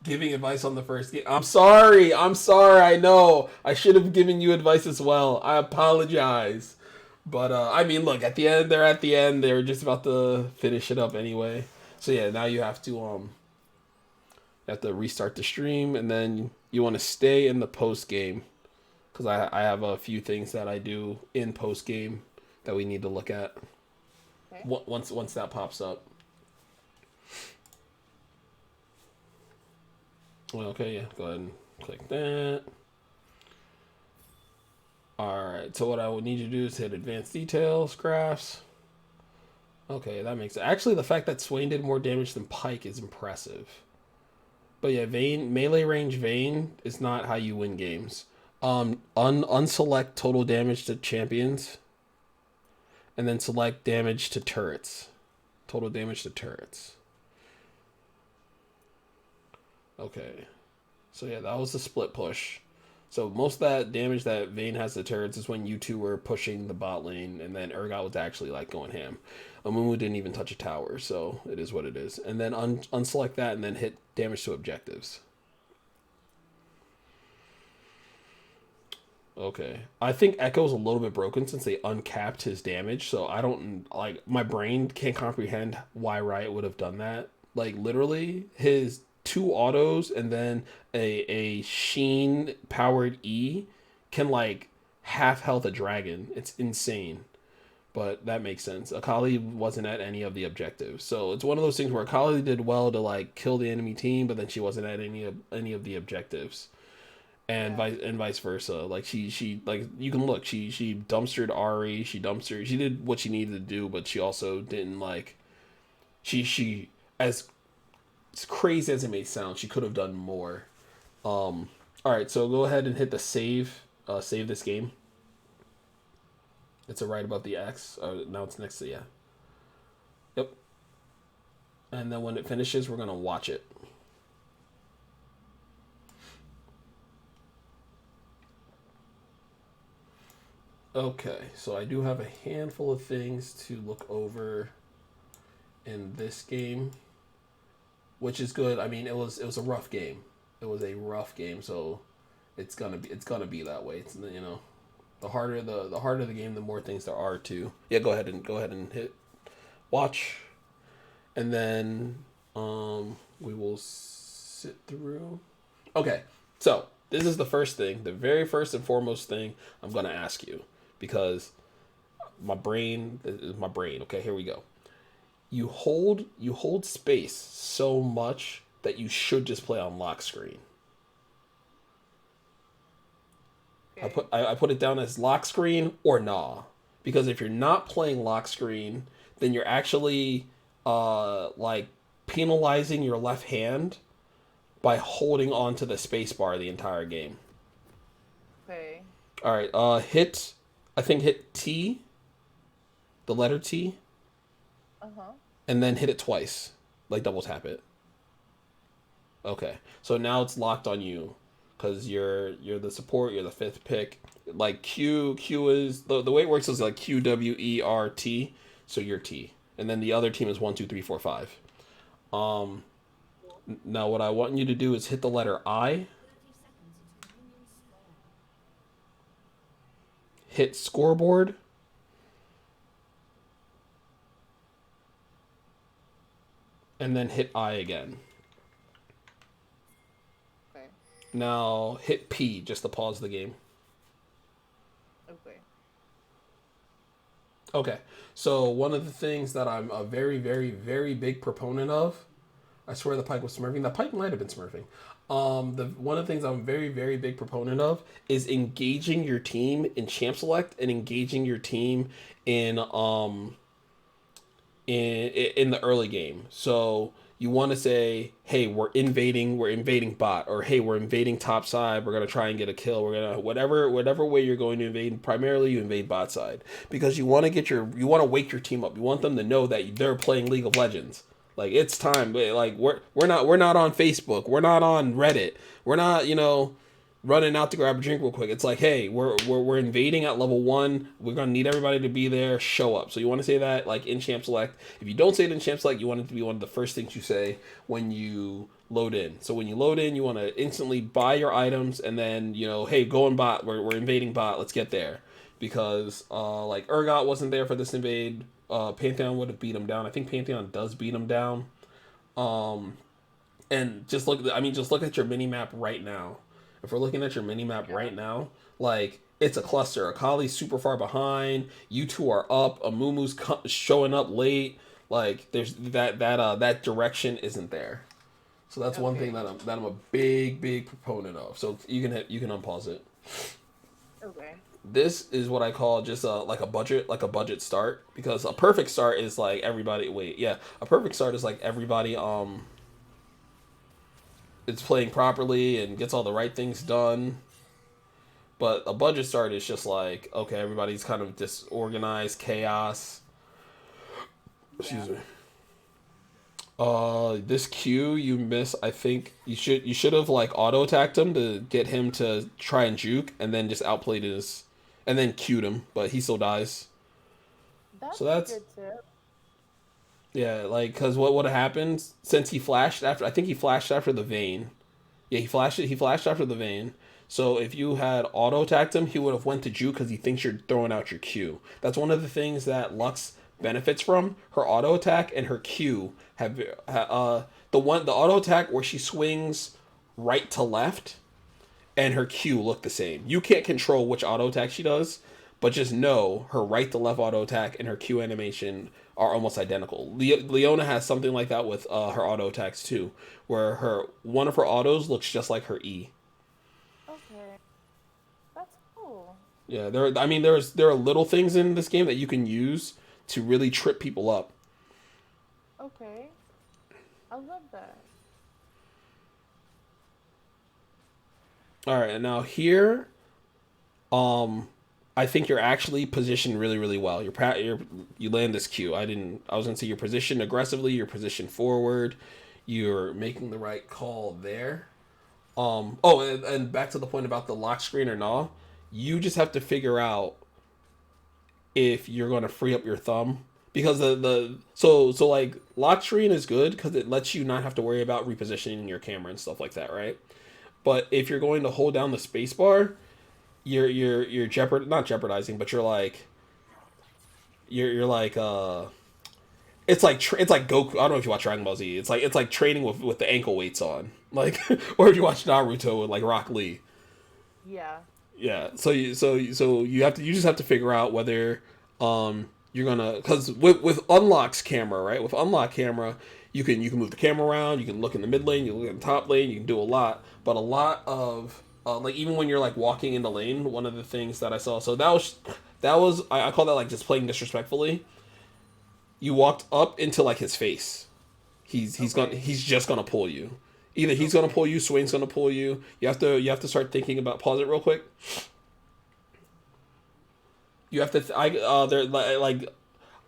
giving advice on the first game. I'm sorry. I know. I should have given you advice as well. I apologize. But I mean, look, at the end, they're at the end. They're just about to finish it up anyway. So yeah, now you have to restart the stream, and then you want to stay in the post game because I have a few things that I do in post game that we need to look at. Okay. Once that pops up. Well, okay, yeah, go ahead and click that. Alright, so what I would need you to do is hit advanced details, graphs. Okay, that makes it. Actually, the fact that Swain did more damage than Pyke is impressive. But yeah, Vayne, melee range Vayne is not how you win games. Unselect total damage to champions. And then select damage to turrets. Total damage to turrets. Okay. So yeah, that was the split push. So most of that damage that Vayne has to turrets is when you two were pushing the bot lane, and then Urgot was actually like going ham. Amumu didn't even touch a tower, so it is what it is. And then unselect that and then hit damage to objectives. Okay. I think Echo's a little bit broken since they uncapped his damage, so I don't, like, my brain can't comprehend why Riot would have done that. Like, literally, his two autos and then a Sheen powered E can, like, half health a dragon. It's insane. But that makes sense. Akali wasn't at any of the objectives. So it's one of those things where Akali did well to, like, kill the enemy team, but then she wasn't at any of the objectives. And vice versa. Like she like, you can look, she dumpstered Ari, she did what she needed to do, but she also didn't, like, she as crazy as it may sound, she could have done more. All right, so go ahead and hit the save this game. It's right above the X. Now it's next to, yeah. Yep. And then when it finishes, we're gonna watch it. Okay, so I do have a handful of things to look over in this game, which is good. I mean, it was a rough game. It was a rough game, so it's gonna be that way. It's, you know, the harder the game, the more things there are to. Yeah, go ahead and hit watch, and then we will sit through. Okay, so this is the first thing, the very first and foremost thing I'm gonna ask you. Because my brain is my brain. Okay, here we go. You hold space so much that you should just play on lock screen. Okay. I put it down as lock screen or nah. Because if you're not playing lock screen, then you're actually like penalizing your left hand by holding on to the space bar the entire game. Okay. All right, hit T, the letter T, and then hit it twice, like double tap it. Okay, so now it's locked on you, because you're the support, you're the fifth pick. Like Q is, the way it works is like QWERT, so you're T, and then the other team is 1, 2, 3, 4, 5. Now what I want you to do is hit the letter I. Hit scoreboard. And then hit I again. Okay. Now hit P just to pause the game. Okay. Okay. So one of the things that I'm a very, very, very big proponent of, I swear the Pyke was smurfing. The Pyke might have been smurfing. One of the things I'm a very, very big proponent of is engaging your team in champ select and engaging your team in the early game. So you want to say, hey, we're invading bot, or hey, we're invading top side, we're gonna try and get a kill, we're gonna whatever way you're going to invade. Primarily you invade bot side because you want to wake your team up. You want them to know that they're playing League of Legends. Like, it's time. Like, we're not on Facebook. We're not on Reddit. We're not, running out to grab a drink real quick. It's like, hey, we're invading at level 1. We're gonna need everybody to be there. Show up. So you want to say that, like, in champ select. If you don't say it in champ select, you want it to be one of the first things you say when you load in. So when you load in, you want to instantly buy your items, and then hey, go in bot. We're invading bot. Let's get there because like Urgot wasn't there for this invade. Pantheon would have beat him down. I think Pantheon does beat him down. Um, and just look at your mini map right now. If we're looking at your mini map right now, like it's a cluster. Akali's super far behind. You two are up. Amumu's showing up late. Like there's that direction isn't there. So that's one thing that I'm a big proponent of. So you can unpause it. Okay. This is what I call just like a budget start, because a perfect start is like everybody a perfect start is like everybody it's playing properly and gets all the right things done. But a budget start is just like, okay, everybody's kind of disorganized, chaos. Excuse me. This Q you miss. I think you should have like auto attacked him to get him to try and juke, and then just outplayed his, and then Q'd him, but he still dies. That's So that's a good tip. yeah, like because what would have happened since he flashed after? I think he flashed after the Vayne. Yeah, he flashed it. He flashed after the Vayne. So if you had auto attacked him, he would have went to juke because he thinks you're throwing out your Q. That's one of the things that Lux benefits from. Her auto attack and her Q have the auto attack where she swings right to left, and her Q look the same. You can't control which auto attack she does, but just know her right to left auto attack and her Q animation are almost identical. Leona has something like that with her auto attacks too, where one of her autos looks just like her E. Okay. That's cool. Yeah, there are little things in this game that you can use to really trip people up. Okay. I love that. All right, and now here, I think you're actually positioned really, really well. You land this Q. I was gonna say you're positioned aggressively. You're positioned forward. You're making the right call there. Oh, and back to the point about the lock screen or not. You just have to figure out if you're gonna free up your thumb, because so like lock screen is good because it lets you not have to worry about repositioning your camera and stuff like that, right? But if you're going to hold down the space bar, you're not jeopardizing, but you're like it's like Goku. I don't know if you watch Dragon Ball Z. It's like training with the ankle weights on, like or if you watch Naruto with like Rock Lee. Yeah. Yeah. You just have to figure out whether you're gonna, because with unlocks camera, right? With unlock camera, you can move the camera around, you can look in the mid lane, you can look in the top lane, you can do a lot. But a lot of like even when you're like walking in the lane, one of the things that I saw, so that was I call that like just playing disrespectfully. You walked up into like his face. He's just gonna pull you. Either he's gonna pull you, Swain's gonna pull you. You have to start thinking about, pause it real quick. You have to they're like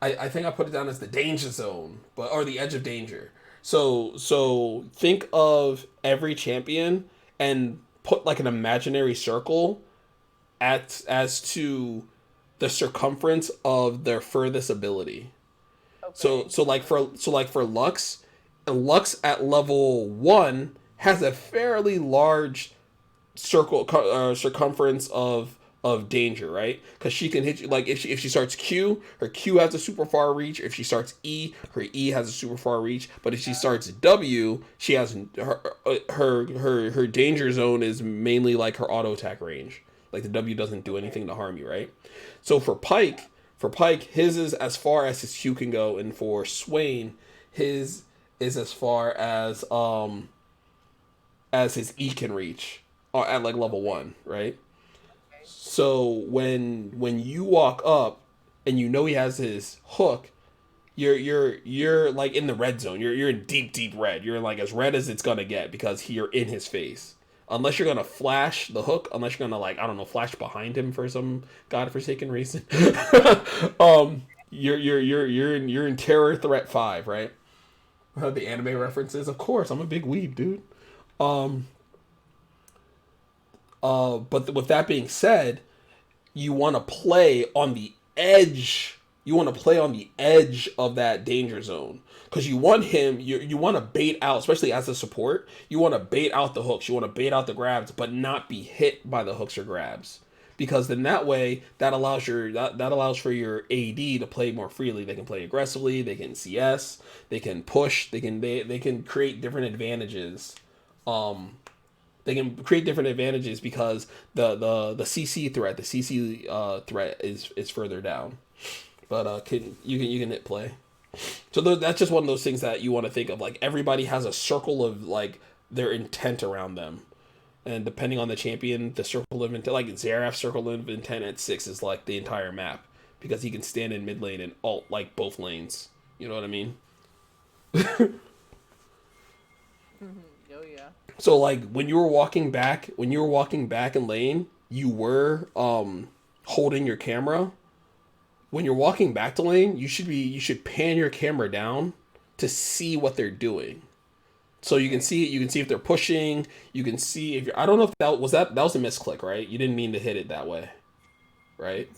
I think I put it down as the danger zone, or the edge of danger. So think of every champion and put like an imaginary circle as to the circumference of their furthest ability. Okay. So like for Lux, Lux at level 1 has a fairly large circumference of danger, right? Because she can hit you, like if she starts Q, her Q has a super far reach. If she starts E, her E has a super far reach. But if she starts W, she has her danger zone is mainly like her auto attack range. Like the W doesn't do anything to harm you, right? So for Pyke, his is as far as his Q can go, and for Swain, his is as far as his E can reach, at like level 1, right? So when you walk up and you know he has his hook, you're like in the red zone. You're in deep red. You're like as red as it's gonna get because you're in his face. Unless you're gonna flash the hook, unless you're gonna, like, I don't know, flash behind him for some godforsaken reason. You're in terror threat 5, right? The anime references, of course. I'm a big weeb, dude. Um, but with that being said, you want to play on the edge. You want to play on the edge of that danger zone because you want him. You want to bait out, especially as a support. You want to bait out the hooks. You want to bait out the grabs, but not be hit by the hooks or grabs. Because then that way that allows that allows for your AD to play more freely. They can play aggressively. They can CS. They can push. They can create different advantages. They can create different advantages because the CC threat, the CC threat is further down. But you can hit play. So that's just one of those things that you want to think of. Like everybody has a circle of like their intent around them, and depending on the champion, the circle of intent, like Xerath's circle of intent at 6 is like the entire map because he can stand in mid lane and ult like both lanes. You know what I mean? Oh yeah. So like when you were walking back in lane, you were holding your camera. When you're walking back to lane, you should pan your camera down to see what they're doing. So you can see if they're pushing, you can see if you're I don't know if that was a misclick, right? You didn't mean to hit it that way. Right?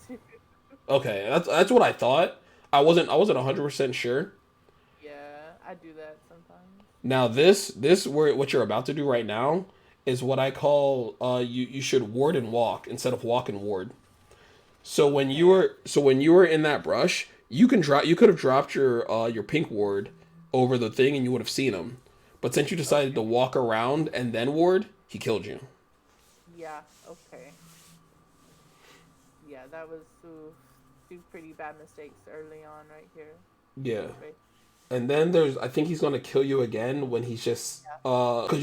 Okay, that's what I thought. I wasn't 100% sure. Yeah, I do that sometimes. Now what you're about to do right now is what I call you should ward and walk instead of walk and ward. So when you were in that brush, you could have dropped your pink ward over the thing and you would have seen him. But since you decided to walk around and then ward, he killed you. Yeah, okay. Yeah, that was two pretty bad mistakes early on right here. Yeah. And then I think he's gonna kill you again when he's just because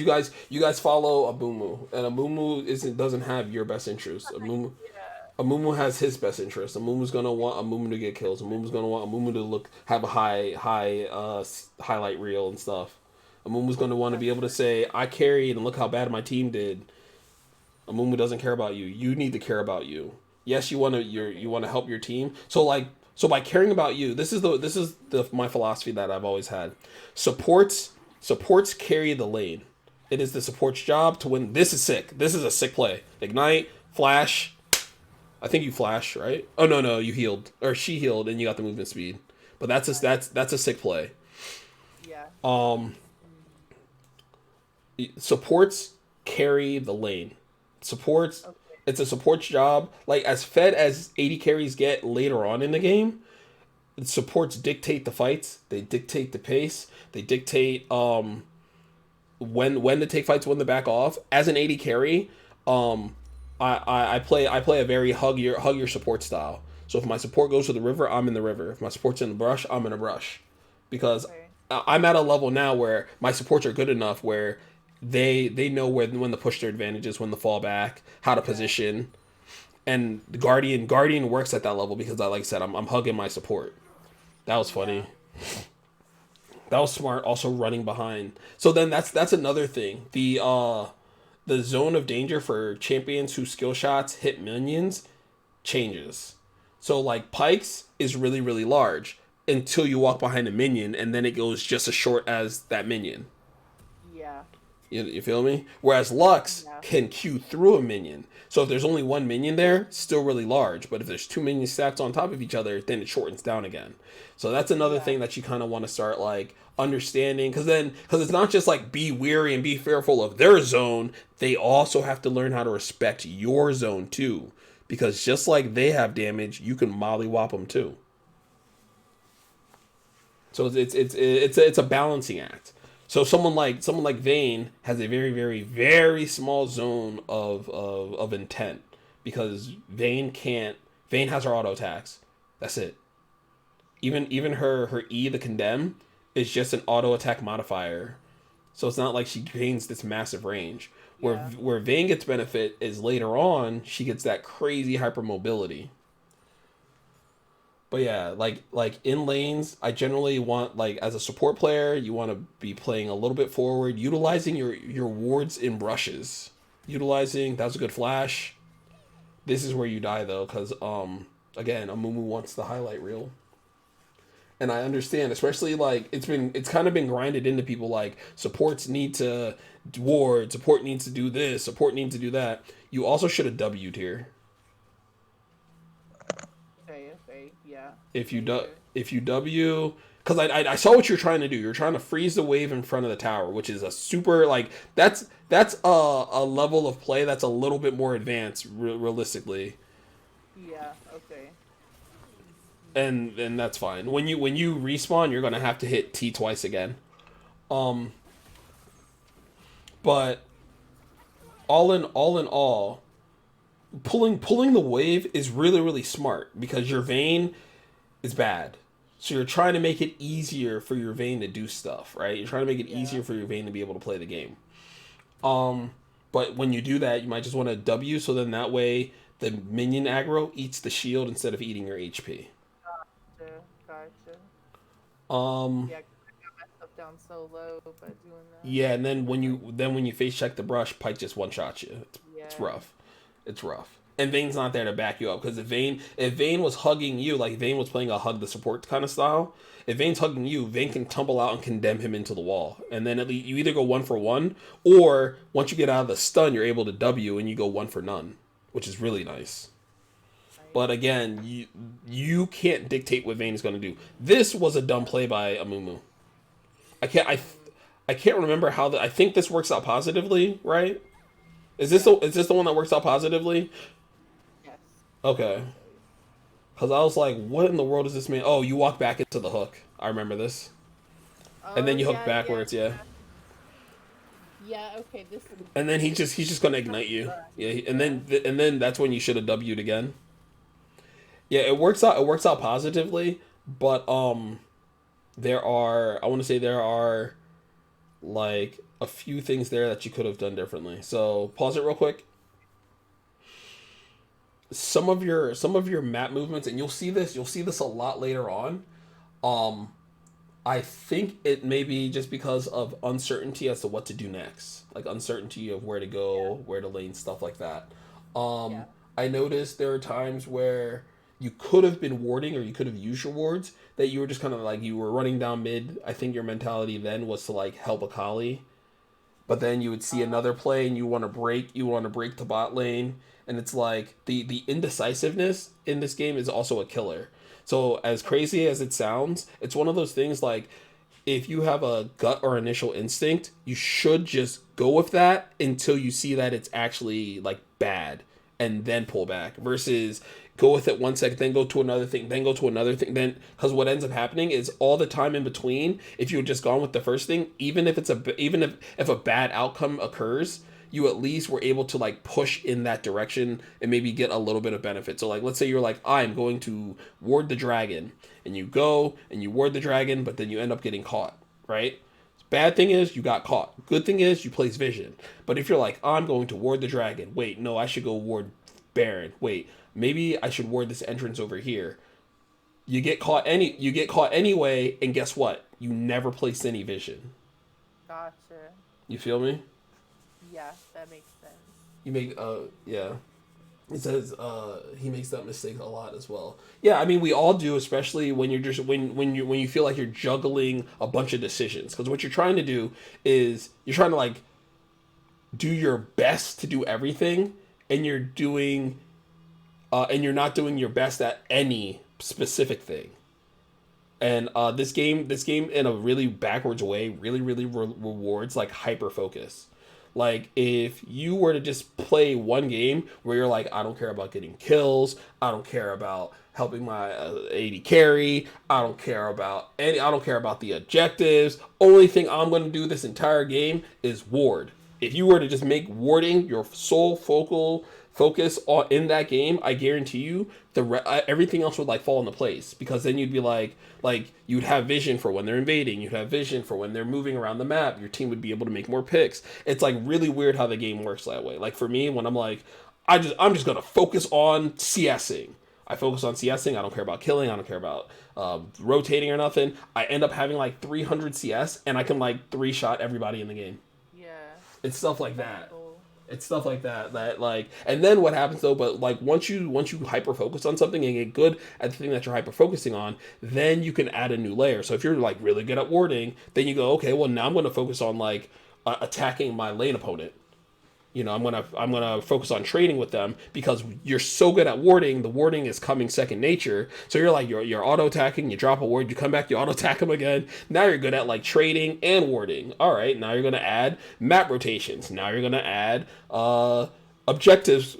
you guys follow Amumu and Amumu doesn't have your best interest. Amumu has his best interest. Amumu's gonna want Amumu to get kills. Amumu's gonna want Amumu to have a high highlight reel and stuff. Amumu's gonna want to be able to say, I carried and look how bad my team did. Amumu doesn't care about you. You need to care about you. Yes, you wanna help your team. So by caring about you, this is my philosophy that I've always had. Supports carry the lane. It is the support's job to win. This is sick. This is a sick play. Ignite, flash. I think you flash, right? Oh no, you healed or she healed and you got the movement speed. But that's a sick play. Yeah. Supports carry the lane. Supports. Okay. It's a support's job. Like as fed as AD carries get later on in the game, supports dictate the fights. They dictate the pace. They dictate when to take fights, when to back off. As an AD carry, I play a very hug your support style. So if my support goes to the river, I'm in the river. If my support's in the brush, I'm in a brush. Because I'm at a level now where my supports are good enough where they know when to push their advantages, when to fall back, how to position. And the Guardian works at that level because like I said, I'm hugging my support. That was funny. Yeah. That was smart. Also running behind. So then that's another thing. The zone of danger for champions whose skill shots hit minions changes. So like Pyke's is really, really large until you walk behind a minion and then it goes just as short as that minion. Yeah. You feel me? Whereas Lux can Q through a minion. So if there's only one minion there, still really large. But if there's two minions stacked on top of each other, then it shortens down again. So that's another thing that you kind of want to start like understanding. Because it's not just like be weary and be fearful of their zone. They also have to learn how to respect your zone too. Because just like they have damage, you can mollywop them too. So it's a balancing act. So someone like Vayne has a very, very, very small zone of intent because Vayne has her auto attacks. That's it. Even her E, the condemn, is just an auto attack modifier. So it's not like she gains this massive range. Where Vayne gets benefit is later on she gets that crazy hypermobility. But yeah, like in lanes, I generally want, like as a support player, you want to be playing a little bit forward, utilizing your wards in brushes. That's a good flash. This is where you die though, because again, Amumu wants the highlight reel. And I understand, especially like it's kind of been grinded into people like supports need to ward, support needs to do this, support needs to do that. You also should have W'd here. Okay, yeah. Me either. If you W, because I saw what you're trying to do. You're trying to freeze the wave in front of the tower, which is a super like that's a level of play that's a little bit more advanced realistically, Yeah, okay. and that's fine. When you respawn, you're gonna have to hit T twice again. Um, but all, pulling the wave is really smart because your Vayne is bad. So you're trying to make it easier for your Vayne to do stuff, right? You're trying to make it Yeah. easier for your Vayne to be able to play the game. Um, but when you do that, you might just want to W, so then that way the minion aggro eats the shield instead of eating your HP. Gotcha. Gotcha. Um, Yeah, 'cause I got myself down so low by doing that. yeah, and then when you face check the brush, Pike just one shot you. It's Yeah. rough. It's rough. And Vayne's not there to back you up because if Vayne was hugging you, like Vayne was playing a hug the support kind of style, if Vayne's hugging you, Vayne can tumble out and condemn him into the wall. And then at least you either go one for one, or once you get out of the stun, you're able to W and you go one for none, which is really nice. Nice. But again, you can't dictate what Vayne is going to do. This was a dumb play by Amumu. I can't Mm, I can't remember how I think this works out positively, right? yeah. Is this the one that works out positively? Yes. Okay. Because I was like, what in the world is this man? Oh, you walk back into the hook. I remember this. And Oh then you hook yeah, yeah, backwards, yeah. yeah. Yeah, okay, this And then he's just gonna ignite you. Yeah, and then that's when you should have W'd again. Yeah, it works out positively, but there are I want to say there are like a few things there that you could have done differently. So pause it real quick. Some of your map movements, and you'll see this a lot later on. Um, I think it may be just because of uncertainty as to what to do next, like uncertainty of where to yeah, go, where to lane, stuff like that. Um, yeah. I noticed there are times where you could have been warding or you could have used your wards that you were just kind of like you were running down mid. I think your mentality then was to like help Akali, but then you would see Uh, another play and you want to break the bot lane, and it's like the indecisiveness in this game is also a killer. So as crazy as it sounds, it's one of those things like if you have a gut or initial instinct, you should just go with that until you see that it's actually like bad and then pull back versus go with it 1 second, then go to another thing, then go to another thing, then because what ends up happening is all the time in between, if you had just gone with the first thing, even if a bad outcome occurs, you at least were able to like push in that direction and maybe get a little bit of benefit. So like let's say you're like, I'm going to ward the dragon, and you go and you ward the dragon, but then you end up getting caught, right? Bad thing is you got caught. Good thing is you place vision. But if you're like, I'm going to ward the dragon, wait, no, I should go ward Baron. Wait, maybe I should ward this entrance over here. You get caught anyway, and guess what? You never place any vision. gotcha. You feel me? Yeah, that makes sense. You make yeah. It says he makes that mistake a lot as well. Yeah, I mean we all do, especially when you're just when you feel like you're juggling a bunch of decisions. Because what you're trying to do is you're trying to like do your best to do everything, and you're not doing your best at any specific thing. And this game in a really backwards way, really rewards like hyper focus. Like if you were to just play one game where you're like, I don't care about getting kills, I don't care about helping my AD carry, I don't care about the objectives. Only thing I'm going to do this entire game is ward. If you were to just make warding your sole focal focus on in that game, I guarantee you everything else would like fall into place because then you'd be like you'd have vision for when they're invading, you'd have vision for when they're moving around the map. Your team would be able to make more picks. It's like really weird how the game works that way. Like for me, when I'm like, I'm just gonna focus on CSing. I focus on CSing. I don't care about killing. I don't care about rotating or nothing. I end up having like 300 CS, and I can like three shot everybody in the game. Yeah, It's stuff like that's that. cool. It's stuff like that like, and then what happens though, but like once you hyper focus on something and get good at the thing that you're hyper focusing on, then you can add a new layer. So if you're like really good at warding, then you go, okay, well now I'm going to focus on like attacking my lane opponent. I'm gonna focus on trading with them because you're so good at warding. The warding is coming second nature. So you're like you're auto attacking. You drop a ward, you come back, you auto attack them again. Now you're good at like trading and warding. All right, now you're gonna add map rotations. Now you're gonna add objectives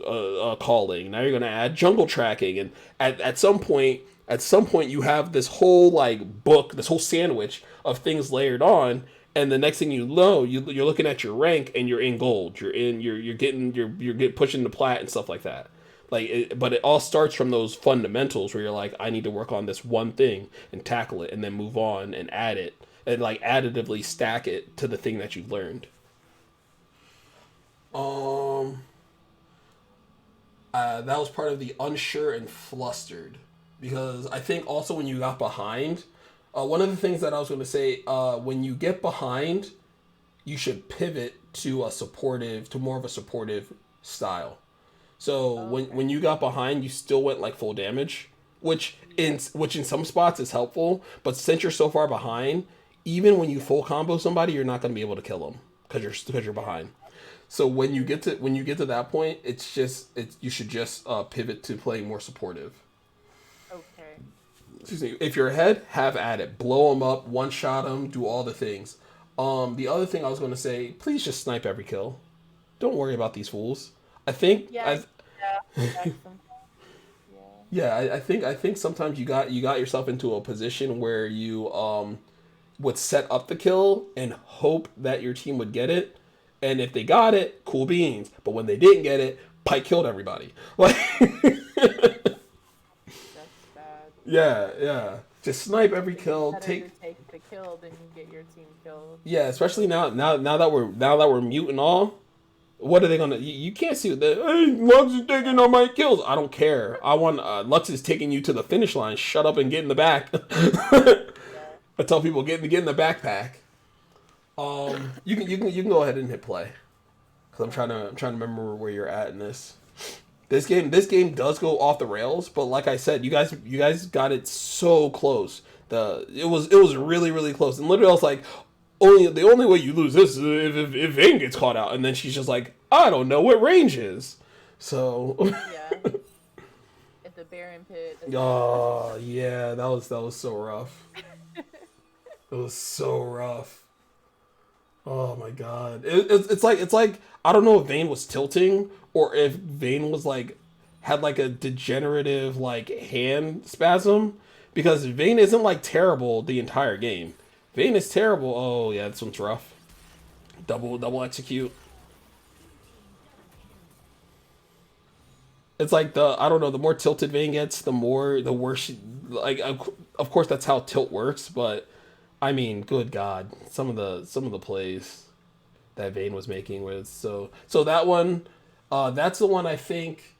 calling. Now you're gonna add jungle tracking, and at some point you have this whole like book, this whole sandwich of things layered on, and the next thing you know, you're looking at your rank and you're in gold. You're pushing the plat and stuff like that. But it all starts from those fundamentals where you're like, I need to work on this one thing and tackle it, and then move on and add it and like additively stack it to the thing that you've learned. Um, that was part of the unsure and flustered, because I think also when you got behind, one of the things that I was going to say, when you get behind, you should pivot to more of a supportive style. So when you got behind, you still went like full damage, which in some spots is helpful. But since you're so far behind, even when you full combo somebody, you're not going to be able to kill them because you're behind. So when you get to that point, you should just pivot to playing more supportive. Okay. Excuse me. If you're ahead, have at it. Blow them up, one shot them, do all the things. The other thing I was going to say, please just snipe every kill. Don't worry about these fools. I think Yeah. Yeah. yeah, I think sometimes you got yourself into a position where you would set up the kill and hope that your team would get it, and if they got it, cool beans. But when they didn't get it, Pike killed everybody. Like, That's bad. yeah, just snipe every It's kill. better Take to take the kill than you get your team killed. Yeah, especially now that we're mute and all. What are they gonna? You can't see the hey, Lux is taking all my kills. I don't care. I want Lux is taking you to the finish line. Shut up and get in the back. Yeah. I tell people get in the backpack. You can go ahead and hit play because I'm trying to remember where you're at in this. This game does go off the rails, but like I said, you guys got it so close. It was really really close, and literally I was like, the only way you lose this is if Vayne gets caught out, and then she's just like, I don't know what range is, so. Yeah. At the Baron pit. Oh yeah, that was so rough. It was so rough. Oh my god, it's like I don't know if Vayne was tilting or if Vayne was like had like a degenerative like hand spasm, because Vayne isn't like terrible the entire game. Vayne is terrible. Oh yeah, this one's rough. Double execute. It's like I don't know, the more tilted Vayne gets, the worse like of course that's how tilt works, but I mean, good god, some of the plays that Vayne was making was so that one, that's the one I think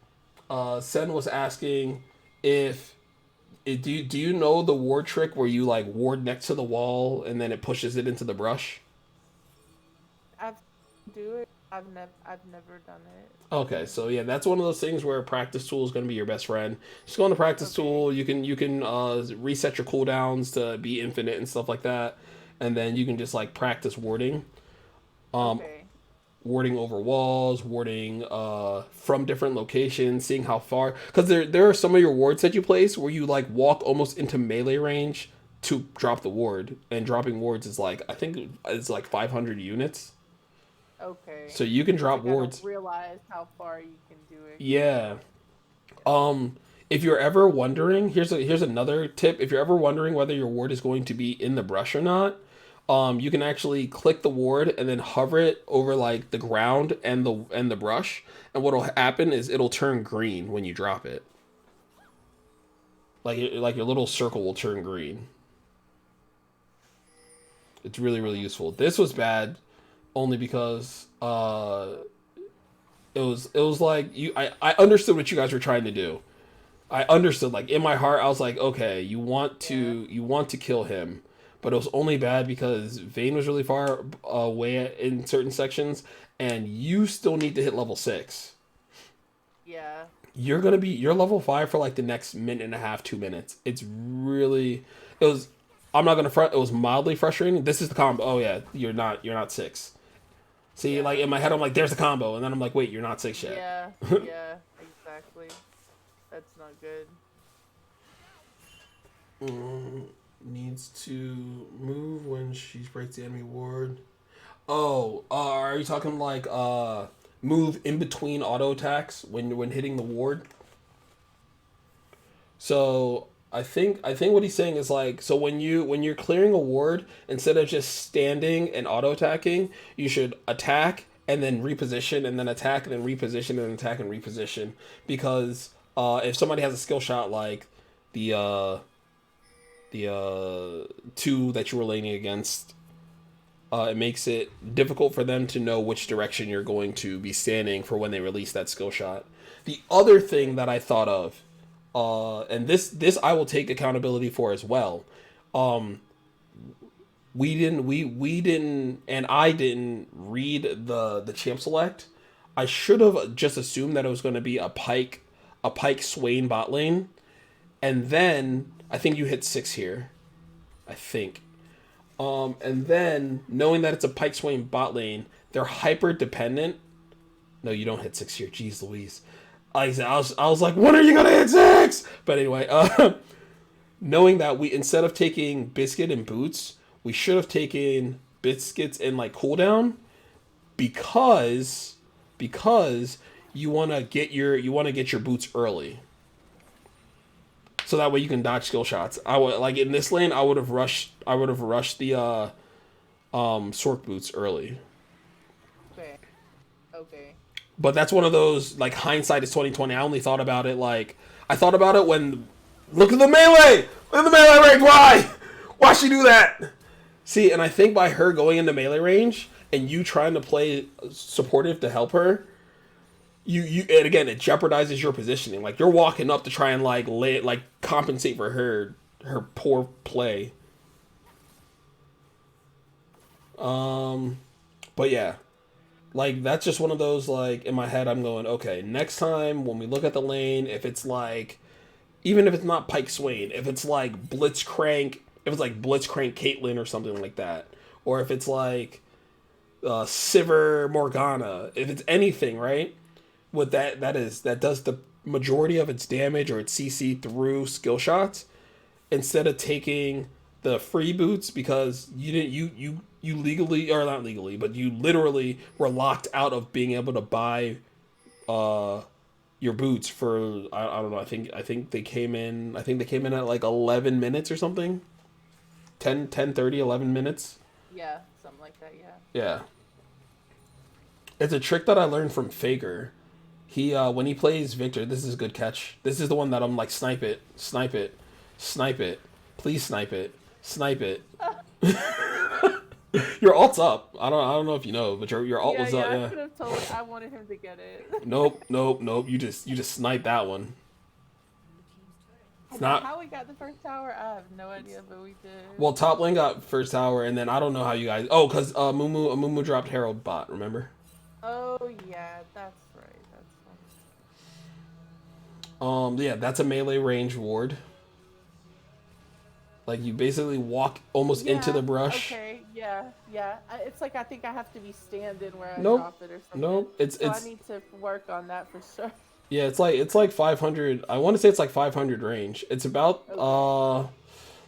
Sen was asking if do you know the ward trick where you like ward next to the wall and then it pushes it into the brush? I've do it. I've never done it. Okay, so yeah, that's one of those things where practice tool is going to be your best friend. Just go on the practice Okay. tool. You can reset your cooldowns to be infinite and stuff like that, and then you can just like practice warding. Um, Okay. Warding over walls, warding from different locations, seeing how far. Because there are some of your wards that you place where you like walk almost into melee range to drop the ward, and dropping wards is like I think it's like 500 units. Okay. So you can drop Like I don't wards. realize how far you can do it. Yeah. If you're ever wondering, here's another tip. If you're ever wondering whether your ward is going to be in the brush or not, you can actually click the ward and then hover it over like the ground and the brush, and what'll happen is it'll turn green when you drop it. Like your little circle will turn green. It's really really useful. This was bad only because it was like I understood what you guys were trying to do. I understood, like in my heart I was like, okay, Yeah. you want to kill him, but it was only bad because Vayne was really far away in certain sections, and you still need to hit level 6. Yeah. You're level 5 for like the next minute and a half, 2 minutes. It was I'm not gonna front. It was mildly frustrating. This is the combo. Oh yeah, you're not 6. See, Yeah. like in my head, I'm like, there's the combo, and then I'm like, wait, you're not 6 yet. Yeah. Yeah. Exactly. That's not good. Needs to move when she breaks the enemy ward. Oh, are you talking like move in between auto attacks when hitting the ward? So I think what he's saying is like, so when you're clearing a ward, instead of just standing and auto attacking, you should attack and then reposition and then attack and then reposition and then attack and reposition, because if somebody has a skill shot like the two that you were laning against, it makes it difficult for them to know which direction you're going to be standing for when they release that skill shot. The other thing that I thought of, and this I will take accountability for as well. We didn't, and I didn't read the champ select. I should have just assumed that it was going to be a Pyke Swain bot lane, and then I think you hit 6 here. I think. And then knowing that it's a Pyke Swain bot lane, they're hyper dependent. No, you don't hit 6 here. Jeez Louise. I was like, when are you gonna hit 6? But anyway, knowing that we, instead of taking Biscuit and Boots, we should have taken Biscuits and like cooldown, because you wanna get your boots early. So that way you can dodge skill shots. I would, like in this lane, I would have rushed the Sork boots early. Okay. Okay. But that's one of those, like, hindsight is 2020. I only thought about it when, look at the melee! Look at the melee range! Why she do that? See, and I think by her going into melee range and you trying to play supportive to help her, and again, it jeopardizes your positioning. Like, you're walking up to try and compensate for her poor play. But yeah, like, that's just one of those, like, in my head, I'm going, okay, next time when we look at the lane, if it's like, even if it's not Pyke Swain, if it's like Blitzcrank Caitlyn or something like that, or if it's like Sivir Morgana, if it's anything, right? What that does the majority of its damage or its CC through skill shots, instead of taking the free boots, because you legally, or not legally, but you literally were locked out of being able to buy your boots for, I don't know, I think they came in at like 11 minutes or something. 30, 11 minutes. Yeah, something like that, yeah. Yeah. It's a trick that I learned from Faker. He when he plays Victor, this is a good catch. This is the one that I'm like, snipe it, please snipe it. Your ult's up. I don't know if you know, but your ult was up. Yeah, Yeah. I could have told. I wanted him to get it. Nope. You just sniped that one. It's not. How we got the first tower, I have no idea, but we did. Well, top lane got first tower, and then I don't know how you guys. Oh, because Mumu dropped Herald bot. Remember? Oh yeah, that's right. Yeah, that's a melee range ward. Like, you basically walk almost into the brush. Okay, yeah. It's like, I think I have to be standing where I Nope. drop it or something. Nope. I need to work on that for sure. Yeah, it's like 500. I want to say it's like 500 range. It's about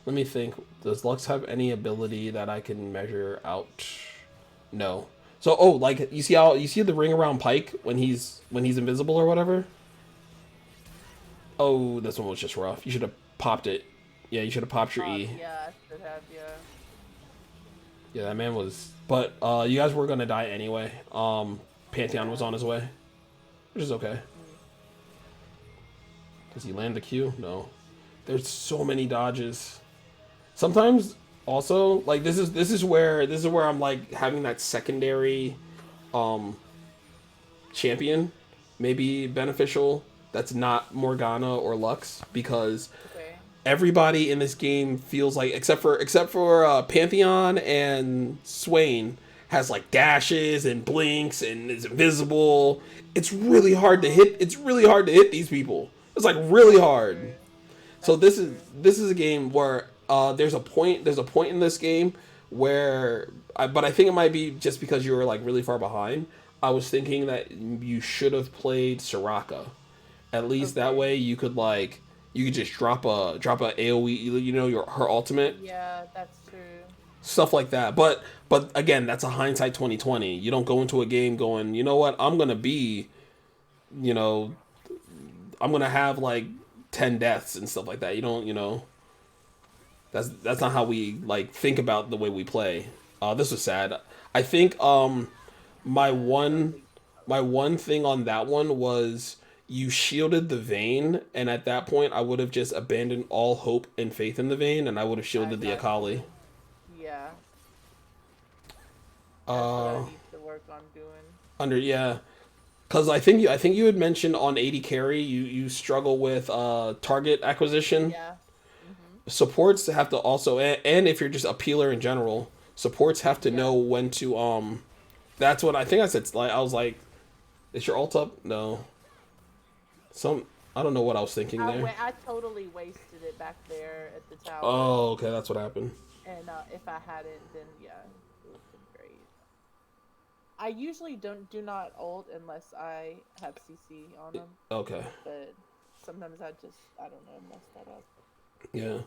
let me think. Does Lux have any ability that I can measure out? No. So like, you see the ring around Pyke when he's invisible or whatever? Oh, this one was just rough. You should have popped it. Yeah, you should have popped your E. Yeah, I should have, yeah. Yeah, that man was, but you guys were gonna die anyway. Pantheon was on his way, which is okay. Does he land the Q? No. There's so many dodges. Sometimes also, like, this is where I'm like having that secondary champion maybe beneficial that's not Morgana or Lux, because everybody in this game feels like, except for Pantheon and Swain, has like dashes and blinks and is invisible. It's really hard to hit. It's really hard to hit these people. It's like really hard. So this is a game where there's a point in this game where but I think it might be just because you were like really far behind. I was thinking that you should have played Soraka. At least that Okay. way you could like you could just drop a AOE, you know, your her ultimate, Yeah, that's true. stuff like that. But again, that's a hindsight 2020. You don't go into a game going, you know what, I'm gonna be, you know, I'm gonna have like 10 deaths and stuff like that. You don't, you know, that's not how we like think about the way we play. This was sad. I think my Yeah, one totally. my one thing on that one was you shielded the vein, and at that point I would have just abandoned all hope and faith in the vein, and I would have I shielded the got Akali. you. Yeah, that's what I Uh, need to work on doing. under yeah, because I think you had mentioned on 80 carry you struggle with target acquisition. Yeah. Mhm. Supports have to also, and if you're just a peeler in general, supports have to Yeah. know when to That's what I think I said. Like I was like, is your ult up? No. Some I don't know what I was thinking there. I totally wasted it back there at the tower, Oh, okay, that's what happened. and if I hadn't, then yeah, it would have been great. I usually don't do not ult unless I have CC on them, Okay, but sometimes I don't know, mess that up. yeah.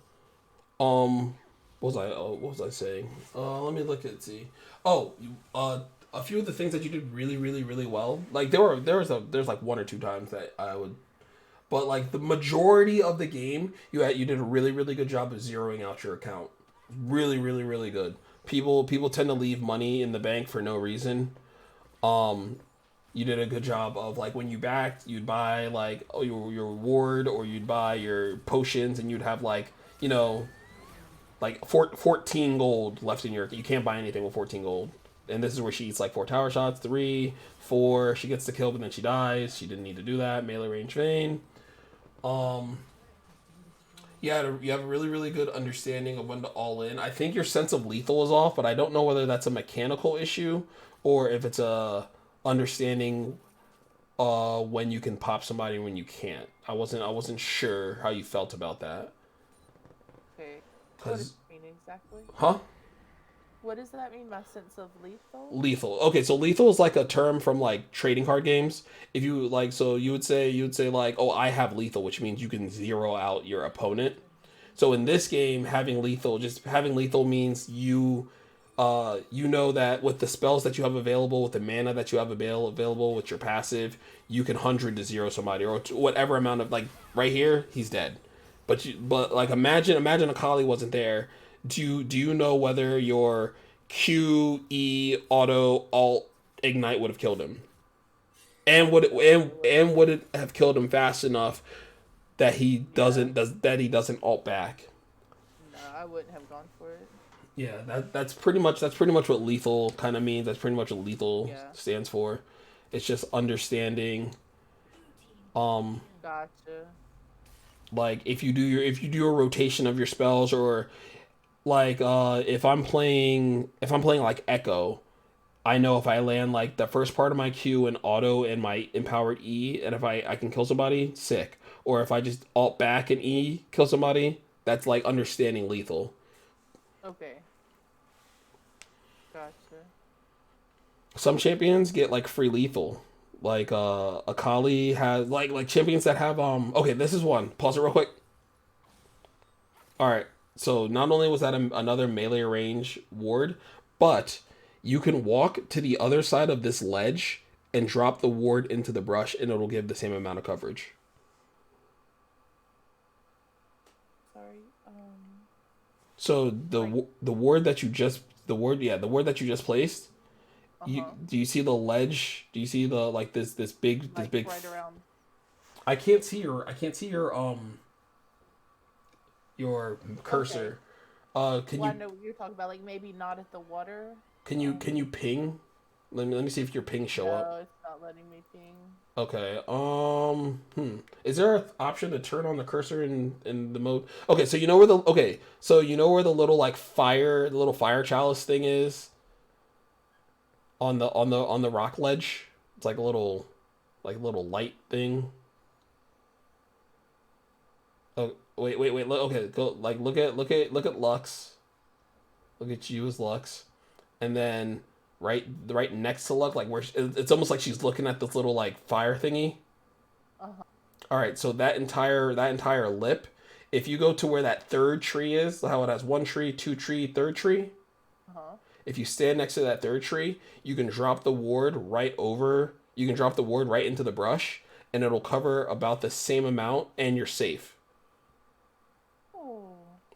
What was I? Oh, what was I saying? Let me look at see. Oh, a few of the things that you did really, really, really well. Like there's like one or two times that I would, but like the majority of the game, you did a really, really good job of zeroing out your account. Really, really, really good. People tend to leave money in the bank for no reason. Um, you did a good job of like when you backed, you'd buy like oh your reward or you'd buy your potions and you'd have like you know like 14 gold left in your. You can't buy anything with 14 gold. And this is where she eats like four tower shots, three, four. She gets the kill, but then she dies. She didn't need to do that. Melee range vein. Um, you have a really really good understanding of when to all in. I think your sense of lethal is off, but I don't know whether that's a mechanical issue or if it's a understanding when you can pop somebody and when you can't. I wasn't sure how you felt about that. Okay, what does Cause it mean exactly? huh? What does that mean? My sense of lethal? Lethal. Okay, so lethal is like a term from like trading card games. If you like, so you would say like, oh, I have lethal, which means you can zero out your opponent. So in this game, just having lethal means you know that with the spells that you have available, with the mana that you have available with your passive, you can 100 to 0 somebody or whatever amount of like right here, he's dead. But like imagine Akali wasn't there. Do you know whether your Q E auto alt ignite would have killed him? No, it wouldn't. And would it have killed him fast enough that Yeah. he doesn't alt back? No, I wouldn't have gone for it. Yeah, that's pretty much what lethal kind of means. That's pretty much what lethal Yeah. stands for. It's just understanding um Gotcha. like if you do a rotation of your spells or like if I'm playing like Echo, I know if I land like the first part of my Q and auto and my empowered E and if I can kill somebody, sick. Or if I just alt back and E kill somebody, that's like understanding lethal. Okay. Gotcha. Some champions get like free lethal. Like Akali has like champions that have okay, this is one. Pause it real quick. All right. So not only was that another melee range ward, but you can walk to the other side of this ledge and drop the ward into the brush and it'll give the same amount of coverage. Sorry. So Like, the ward that you just the ward that you just placed, you uh-huh. do you see the ledge? Do you see the like this Like big right around. I can't see your Okay. cursor. Can Well, I you know what you're talking about. Like maybe not at the water. can you ping? Let me see if your ping show up. No, it's not letting me ping. Okay. Is there an option to turn on the cursor in the mode? Okay, so you know where the okay, so you know where the little like the little fire chalice thing is on the rock ledge. It's like a little light thing. Oh, okay, go like look at Lux. Look at you as Lux. and then right next to Luck, like where it's almost like she's looking at this little like fire thingy. Uh-huh. All right, so that entire lip, if you go to where that third tree is, how it has one tree, two tree, third tree. Uh-huh. If you stand next to that third tree, you can drop the ward right over. You can drop the ward right into the brush, and it'll cover about the same amount, and you're safe. Oh.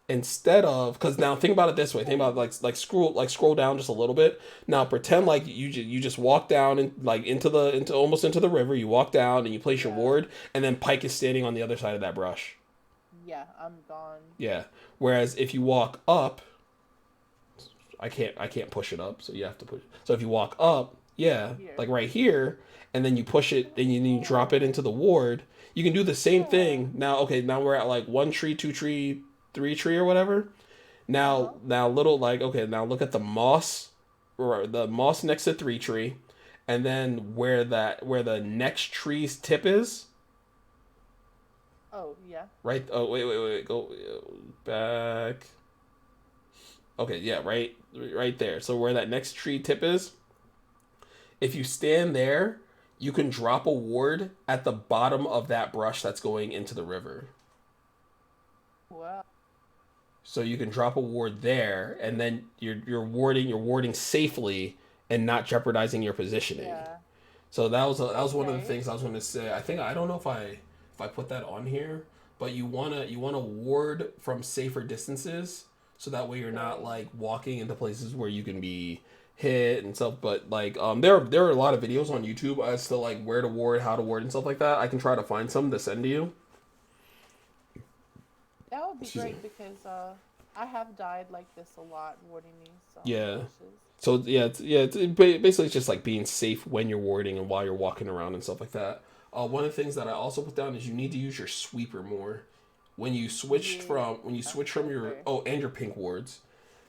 Instead of, because now think about it this way. Think about scroll down just a little bit. Now pretend like you just walk down and like into almost into the river. You walk down and you place your Yeah. ward, and then Pike is standing on the other side of that brush. Yeah, I'm gone. Yeah. Whereas if you walk up, I can't push it up, so you have to push. So if you walk up, yeah, Here. like right here, and then you push it, then you drop it into the ward. You can do the same thing. Now, okay, now we're at like one tree, two tree, three tree, or whatever. Now little like okay, now look at the moss, or the moss next to three tree, and then where the next tree's tip is. Oh, yeah. Right. Oh wait. Go back. Okay, yeah, right there. So where that next tree tip is, if you stand there, you can drop a ward at the bottom of that brush that's going into the river. Wow. So you can drop a ward there, and then you're warding safely and not jeopardizing your positioning. Yeah. So that was one of the Okay. things I was going to say. I don't know if I put that on here, but you wanna ward from safer distances, so that way you're not like walking into places where you can be hit and stuff. But like there are a lot of videos on YouTube as to like where to ward, how to ward, and stuff like that. I can try to find some to send to you. That would be Excuse great because I have died like this a lot warding these Yeah. bushes. So basically it's just like being safe when you're warding and while you're walking around and stuff like that. One of the things that I also put down is you need to use your sweeper more when you switch from your Okay. and your pink wards,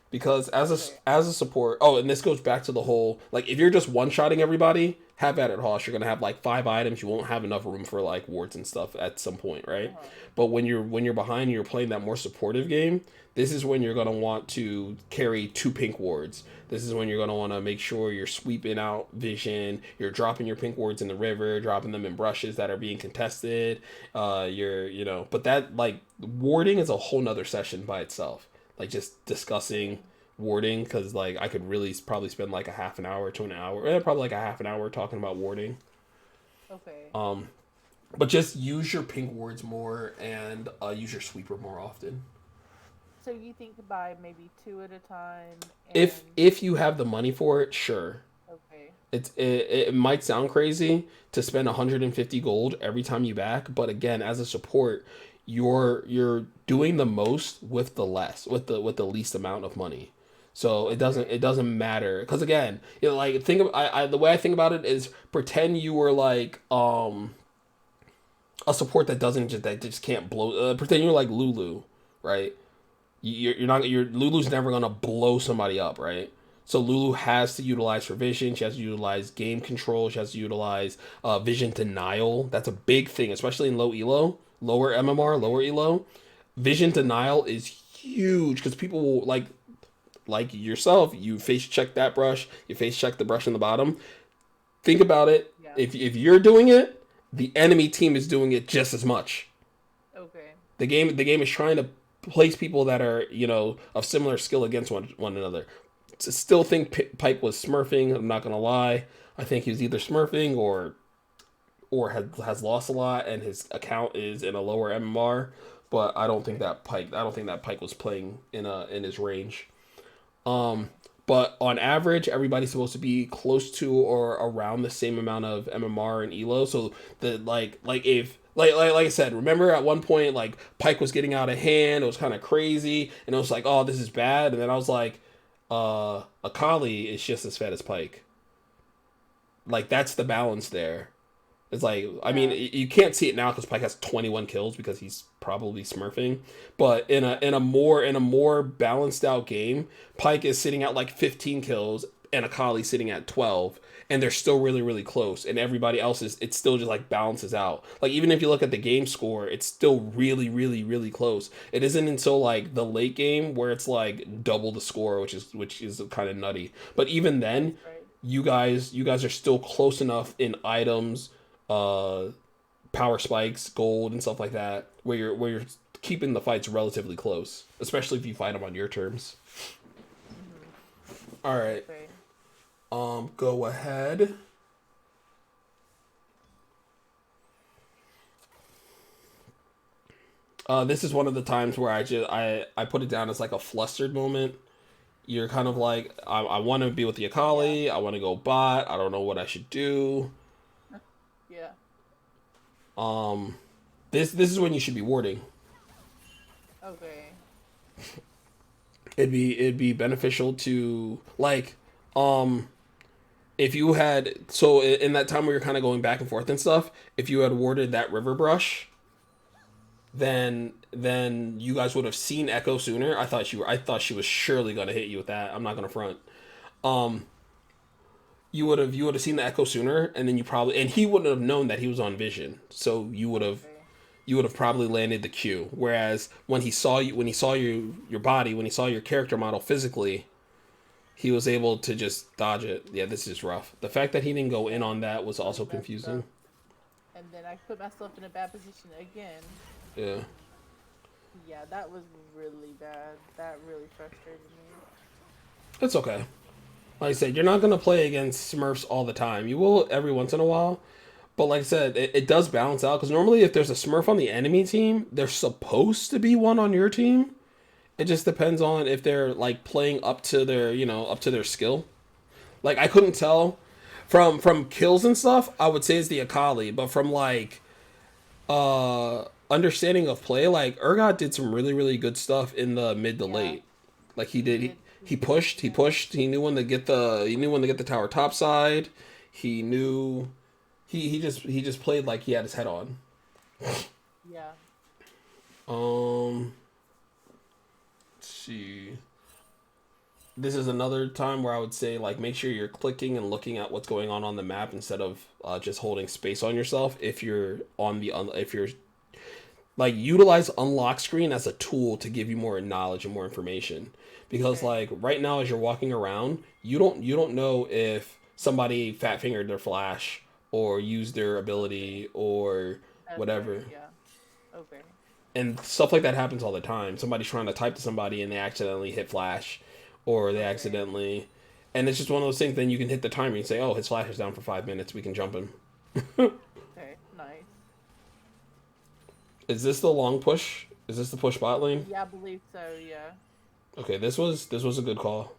because as Okay. a support. Oh, and this goes back to the whole like if you're just one shotting everybody, have at it, Hosh. You're gonna have like 5 items. You won't have enough room for like wards and stuff at some point, right? Uh-huh. But when you're behind and you're playing that more supportive game, this is when you're gonna want to carry two pink wards. This is when you're gonna want to make sure you're sweeping out vision. You're dropping your pink wards in the river, dropping them in brushes that are being contested. But that like warding is a whole nother session by itself. Like just discussing warding, because like I could really probably spend like a half an hour to an hour, probably like a half an hour talking about warding. Okay. But just use your pink wards more and use your sweeper more often. So you think buy maybe two at a time If and if you have the money for it, sure. okay. It might sound crazy to spend 150 gold every time you back, but again, as a support, you're doing the most with the least amount of money. So it doesn't matter, because again, like think of I the way I think about it is pretend you were like a support that just can't blow. Pretend you're like Lulu, right? You're not your Lulu's never gonna blow somebody up, right? So Lulu has to utilize her vision. She has to utilize game control. She has to utilize vision denial. That's a big thing, especially in low elo, lower MMR, lower elo. Vision denial is huge because people will like yourself. You face check that brush. You face check the brush in the bottom. Think about it. Yeah. If you're doing it, the enemy team is doing it just as much. Okay. The game is trying to place people that are of similar skill against one another. To still think Pike was smurfing. I'm not gonna lie. I think he was either smurfing or has lost a lot, and his account is in a lower MMR. But I don't think that Pike was playing in his range. But on average, everybody's supposed to be close to or around the same amount of MMR and Elo. So the if like I said, remember at one point like Pike was getting out of hand. It was kind of crazy, and it was like, oh, this is bad. And then I was like, Akali is just as fat as Pike. Like that's the balance there. It's like, I mean, you can't see it now because Pike has 21 kills because he's probably smurfing. But in a more balanced out game, Pike is sitting at like 15 kills. and Akali sitting at 12, and they're still really really close, and everybody else is, it's still just like balances out. Like even if you look at the game score, it's still really really really close. It isn't until like the late game where it's like double the score, which is kind of nutty. But even then, Right. you guys are still close enough in items, uh power spikes, gold, and stuff like that, where you're keeping the fights relatively close, especially if you fight them on your terms. All right, Okay. go ahead. This is one of the times where I put it down as like a flustered moment. You're kind of like, I want to be with the Yeah. Akali. I want to go bot. I don't know what I should do. Yeah. Um, this is when you should be warding. Okay. It'd be beneficial to like, um, if you had, so in that time where you're kind of going back and forth and stuff, if you had warded that river brush, then you guys would have seen Echo sooner. I thought she was surely gonna hit you with that. I'm not gonna front. Um, you would have seen the Echo sooner, and then you probably, and he wouldn't have known that he was on vision. So Okay. you would have probably landed the Q. Whereas when he saw you, when he saw your body, when he saw your character model physically, he was able to just dodge it. Yeah, this is rough. The fact that he didn't go in Yeah. on that was It was also messed confusing. up. And then I put myself in a bad position again. Yeah, Yeah, that was really bad. That really frustrated me. it's okay. Like I said, you're not gonna play against Smurfs all the time. You will every once in a while, but like I said, it does balance out because normally if there's a Smurf on the enemy team, there's supposed to be one on your team. It just depends on if they're like playing up to their, up to their skill. Like I couldn't tell from kills and stuff. I would say it's the Akali, but from like understanding of play, like Urgot did some really really good stuff in the mid to Yeah, late. Like he he did, did. he He did. pushed, he Yeah. pushed. He knew when to get the tower top side. He knew he just played like he had his head on. Yeah. Um, let's see. This is another time where I would say like make sure you're clicking and looking at what's going on the map instead of just holding space on yourself. If you're if you're like utilize unlock screen as a tool to give you more knowledge and more information, because Okay. like right now as you're walking around, you don't know if somebody fat fingered their flash or used their ability or That's right. whatever, Yeah. Okay. and stuff like that happens all the time. Somebody's trying to type to somebody and they accidentally hit flash, or they Okay. accidentally, and it's just one of those things. Then you can hit the timer and say, "Oh, his flash is down for 5 minutes. We can jump him." Okay. Nice. Is this the long push? Is this the push bot lane? Yeah, I believe so. Yeah. Okay, this was a good call.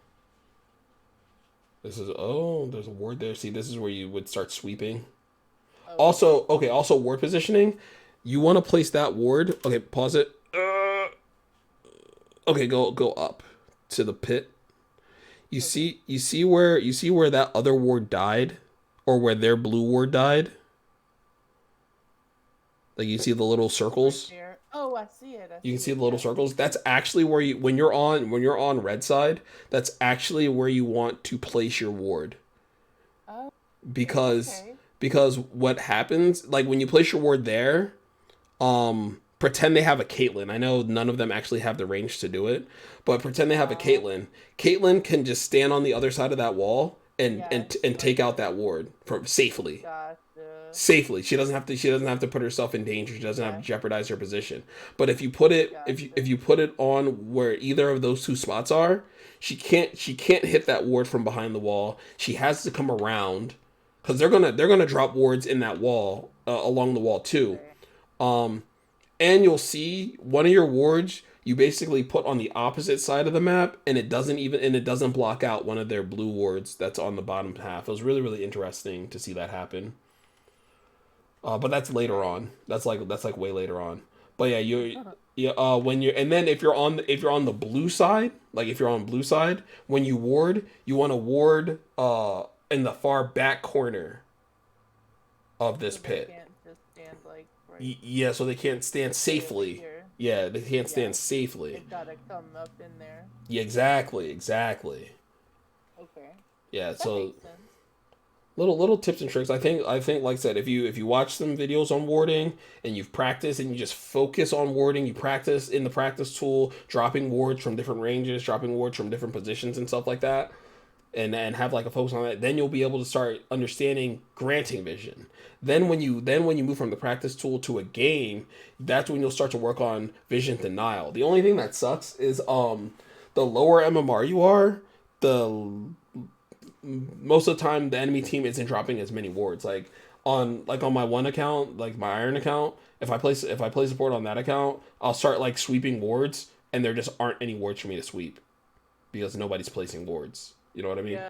This is, oh, there's a ward there. See, this is where you would start sweeping. Okay. Also, okay, also ward positioning. You want to place that ward. Okay, pause it. Okay, go up to the pit. Okay. You see where that other ward died, or where their blue ward died. Like you see the little Right circles. there. Oh, I see it. I You can see see it. the little Yeah. circles. That's actually where you, when you're on red side. That's actually where you want to place your ward, Oh. because Okay. what happens like when you place your ward there, pretend they have a Caitlyn. I know none of them actually have the range to do it, but pretend they have a Uh. Caitlyn. Caitlyn can just stand on the other side of that wall and Yeah. and and Like. take out that ward from safely. Gotcha. Safely. She doesn't have to put herself in danger. She doesn't have to Okay. jeopardize her position. But if you put it if Gotcha. you put it on where either of those two spots are, she can't hit that ward from behind the wall. She has to come around because they're gonna drop wards in that wall, along the wall too. Okay. Um, and you'll see one of your wards you basically put on the opposite side of the map, and it doesn't block out one of their blue wards that's on the bottom half. It was really really interesting to see that happen. But that's later Okay. on. That's like way later on. But yeah, yeah. When you're and then if you're on the blue side, like if you're on blue side, when you ward, you want to ward in the far back corner of So this they pit. can't just stand like right Yeah, so they can't stand right safely. here. Yeah, they can't Yeah. stand safely. They've got to come up in there. Yeah, exactly, exactly. Okay. Yeah, That so makes sense. little tips and tricks. I think like I said, if you watch some videos on warding and you've practiced and you just focus on warding, you practice in the practice tool, dropping wards from different ranges, dropping wards from different positions and stuff like that, and have like a focus on that, then you'll be able to start understanding granting vision. Then when you move from the practice tool to a game, that's when you'll start to work on vision denial. The only thing that sucks is the lower MMR you are, the most of the time the enemy team isn't dropping as many wards. Like on my one account, like my iron account, if I place a board on that account, I'll start like sweeping wards, and there just aren't any wards for me to sweep because nobody's placing wards. You know what I mean? Yeah.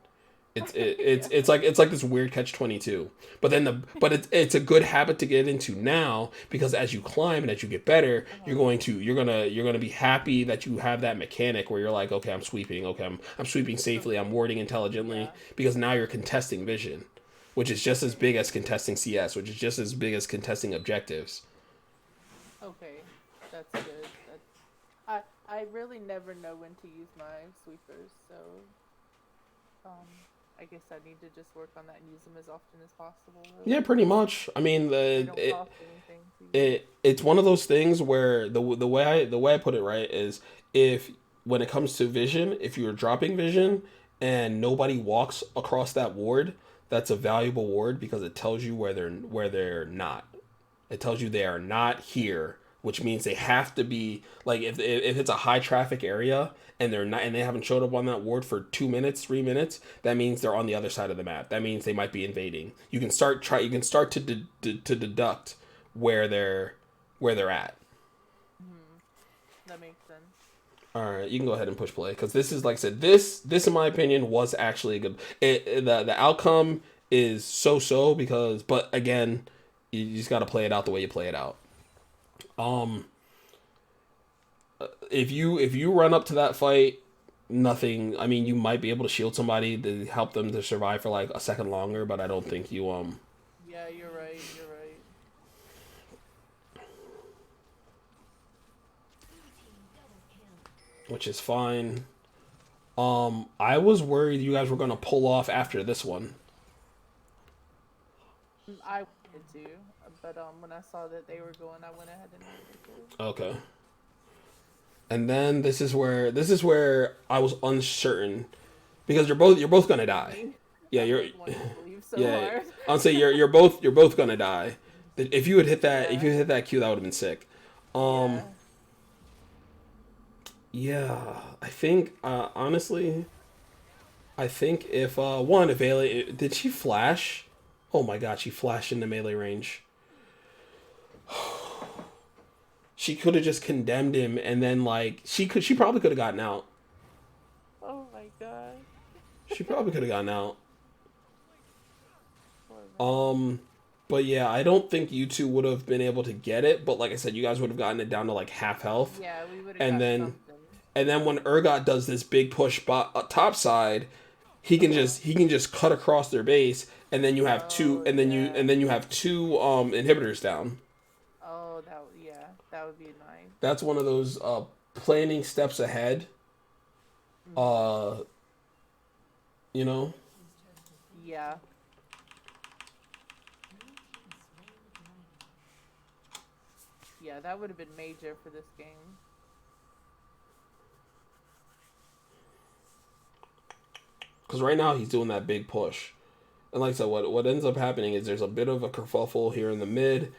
It's Yeah. it's like this weird catch 22. But it's a good habit to get into now, because as you climb and as you get better, Uh-huh. you're gonna be happy that you have that mechanic where you're like, okay, I'm sweeping, okay, I'm sweeping safely, I'm warding intelligently, Yeah. because now you're contesting vision, which is just as big as contesting CS, which is just as big as contesting objectives. Okay. That's good. I really never know when to use my sweepers, so um I guess I need to just work on that and use them as often as possible, Yeah, really. pretty much. I mean, They don't cost anything to use. it's one of those things where the way I put it right is, if when it comes to vision, if you're dropping vision and nobody walks across that ward, that's a valuable ward because it tells you where they're not. It tells you they are not here, which means they have to be like, if it's a high traffic area and they're not, and they haven't showed up on that ward for 2 minutes, 3 minutes, that means they're on the other side of the map. That means they might be invading. You can start to deduct where they're at. Hmm. That makes sense. All right, you can go ahead and push play, because this is, like I said, this in my opinion was actually a good. The outcome is so, because, but again, you just got to play it out the way you play it out. Um, if you run up to that fight, nothing. I mean, you might be able to shield somebody to help them to survive for like a second longer, but I don't think you Yeah, you're right. You're right. which is fine. I was worried you guys were gonna pull off after this one. I wanted to, but when I saw that they were going, I went ahead and wanted to. Okay. And then this is where I was uncertain, because you're both gonna die. Me, Yeah, I you're was wanting to leave so yeah. hard. I'll say you're both gonna die. If you had hit that if Yeah. you hit that Q, that would have been sick. Um, Yeah. yeah, I think honestly, I think if Melee, did she flash? Oh my god, she flashed into melee range. She could have just condemned him, and then like she probably could have gotten out. Oh my god. She probably could have gotten out. Poor man. Um, but yeah, I don't think you two would have been able to get it. But like I said, you guys would have gotten it down to like half health, Yeah, we would have and got then something. and then when Urgot does this big push top side, he Uh can huh. just he can just cut across their base, and then you have two, Oh and then you yeah. and then you have two inhibitors down. Oh, yeah, that would be nice. That's one of those planning steps ahead. Hmm. Uh, you know, Yeah. Yeah, that would have been major for this game. because right now he's doing that big push. And like I said, what ends up happening is there's a bit of a kerfuffle here in the mid.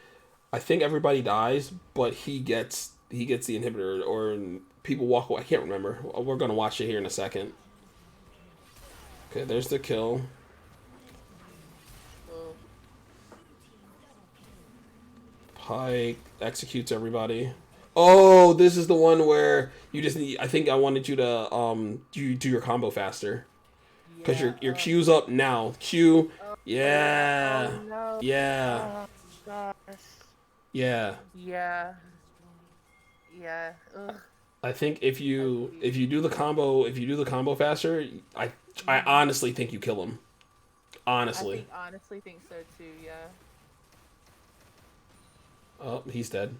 I think everybody dies, but he gets the inhibitor, or people walk away. I can't remember. We're gonna watch it here in a second. Okay, there's the kill. Oh, Pike executes everybody. Oh, this is the one where you just need. I think I wanted you to you do your combo faster, because yeah. your Q's up now. Q, Oh, yeah. Oh yeah, no. yeah, Oh gosh. yeah. Yeah. Yeah. Ugh. I think I see. if you do the combo faster, I Hmm. honestly think you kill him. I Honestly. think honestly think so too. Yeah. Oh, he's dead.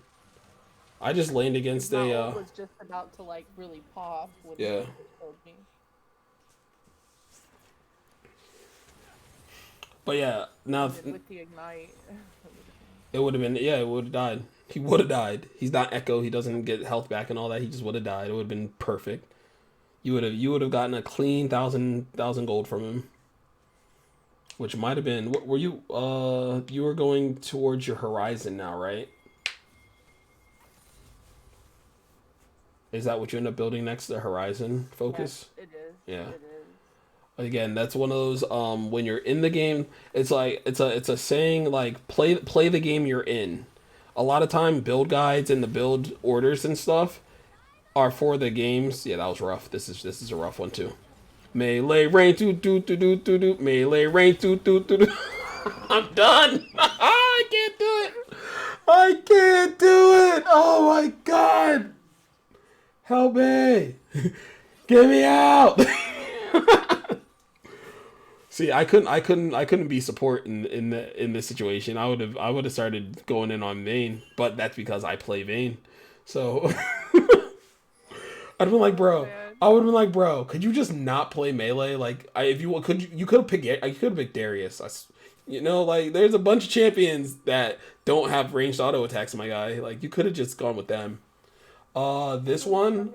I just leaned Because against my a ult was just about to like really pop when yeah. he just killed me. But yeah, now With the ignite. it would have been, yeah, it would have died. He would have died. He's not Echo. He doesn't get health back and all that. He just would have died. It would have been perfect. You would have gotten a clean thousand gold from him, which might have been. What were you? You were going towards your horizon now, right? Is that what you end up building next to the horizon Yes, focus? it is. Yeah. It is. Again, that's one of those when you're in the game, it's like it's a saying like play the game you're in. A lot of time build guides and the build orders and stuff are for the games. Yeah, that was rough. This is a rough one too. Melee rain do melee rain do. I'm done. I can't do it. I can't do it. Oh my god. Help me. Get me out. See, I couldn't be support in this situation. I would have started going in on Vayne, but that's because I play Vayne. So I'd been like, Oh bro. man. I would have been like, bro, could you just not play melee? Like, if you could have picked Darius. Like there's a bunch of champions that don't have ranged auto attacks, my guy. Like you could have just gone with them. This one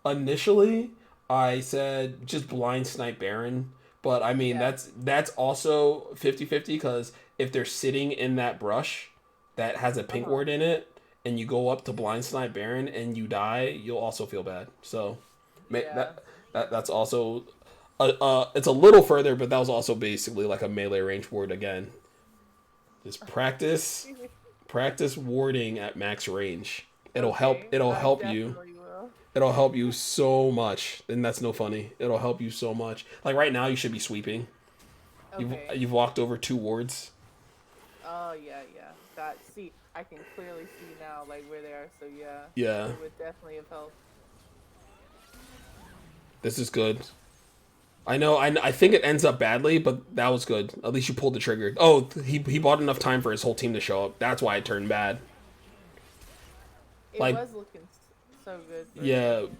Coming? initially I said just blind snipe Baron, but I mean Yeah. that's also 50-50 because if they're sitting in that brush that has a pink Uh-huh. ward in it and you go up to blind snipe Baron and you die, you'll also feel bad. So Yeah. that's also it's a little further, but that was also basically like a melee range ward again. Just practice warding at max range. It'll help. Okay. It'll I help you. definitely will. It'll help you so much, and that's no funny. It'll help you so much. Like right now, you should be sweeping. You've Okay. you've walked over 2 wards. Oh yeah, yeah. That see, I can clearly see now like where they are. So yeah, Yeah, it would definitely have helped. this is good. I know. I think it ends up badly, but that was good. At least you pulled the trigger. Oh, he bought enough time for his whole team to show up. That's why it turned bad. It Like was looking so good for yeah, him.